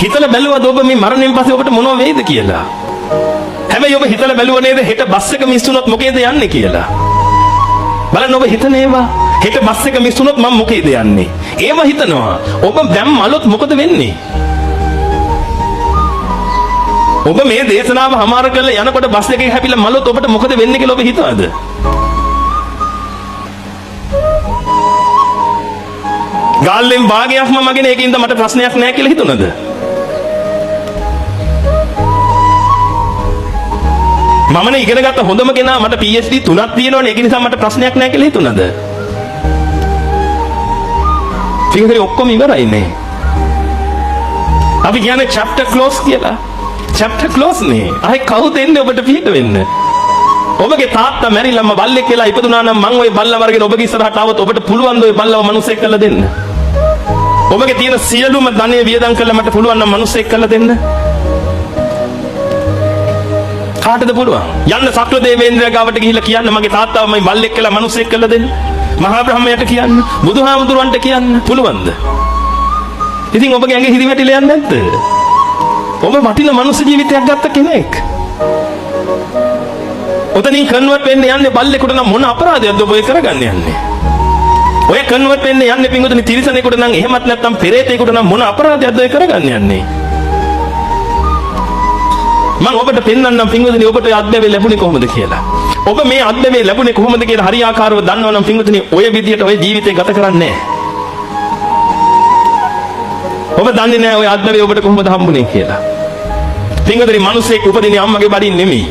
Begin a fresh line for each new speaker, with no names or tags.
හිතලා බැලුවද ඔබ මේ මරණයෙන් පස්සේ ඔබට මොනව වෙයිද කියලා? හැබැයි ඔබ හිතලා බැලුව නේද හෙට බස් එක මිස් වුණොත් මොකේද යන්නේ කියලා? බලන්න ඔබ හිතන ඒවා. හෙට බස් එක මිස් වුණොත් මම මොකේද යන්නේ? ඒව හිතනවා. ඔබ දැන් මලොත් මොකද වෙන්නේ? ඔබ මේ දේශනාව හමාර කරලා යනකොට බස් එකේ හැපිලා මලොත් ඔබට මොකද වෙන්නේ කියලා ඔබ හිතවද? ගාල්ලෙන් භාගයක්ම මගෙන ඒකින්ද මට ප්‍රශ්නයක් නැහැ කියලා හිතුණද? මමනේ ඉගෙන ගත්ත හොඳම කෙනා මට PhD 3ක් තියෙනවනේ ඒක නිසා මට ප්‍රශ්නයක් නැහැ කියලා හිතුණද? ටිකේ ඔක්කොම ඉවරයිනේ. අපි කියන්නේ chapter close කියලා. chapter close නේ. ආයි කවුද එන්නේ ඔබට පිට වෙන්න? ඔබගේ තාත්තා මැරිලාම බල්ලෙක් කියලා ඉපදුනා නම් මං ওই බල්ලා වර්ගෙට ඔබගේ ඉස්සරහට ආවොත් ඔබට පුළුවන් ද ওই බල්ලව මිනිසෙක් කරලා දෙන්න? ඔබගේ තියෙන සියලුම ධනෙ වියදම් කරලා මට පුළුවන් නම් මිනිසෙක් කරලා දෙන්න? කාටද පුළුවන්? යන්න සක්‍ර දේවේන්ද්‍රයා ගාවට ගිහිල්ලා කියන්න මගේ තාත්තාව මම බල්ලෙක් කියලා මිනිසෙක් කරලා දෙන්න. මහා බ්‍රහ්මයාට කියන්න, බුදුහාමුදුරන්ට කියන්න පුළුවන්ද? ඉතින් ඔබගේ ඇඟ හිරි වැටිලා යන්නේ නැද්ද? ඔබ වටින මනුස්ස ජීවිතයක් ගත්ත කෙනෙක්. ඔතනින් කන්වර්ට් වෙන්න යන්නේ බල්ලෙකුට නම් මොන අපරාධයක්ද ඔබ කරගන්න යන්නේ? ඔය කන්වර්ට් වෙන්න යන්නේ පින්වතුනි තිරිසනෙකුට නම් එහෙමත් නැත්නම් පෙරේතෙකුට නම් මොන අපරාධයක්ද ඔය කරගන්න යන්නේ? මම ඔබට පෙන්වන්නම් පින්වතුනි ඔබට ඔය අත්දැකීම ලැබුණේ කොහොමද කියලා. ඔබ මේ අත්දැකීම ලැබුණේ කොහොමද කියලා හරියාකාරව දන්නවනම් පින්වතුනි ඔය විදියට ඔය ජීවිතේ ගත කරන්නේ නැහැ. ඔබ දන්නේ නැහැ ඔය අත්දැකීම ඔබට කොහොමද හම්බුනේ කියලා. පින්වතුනි මිනිස්සෙක් උපදින්නේ අම්මගේ බඩින් නෙමෙයි.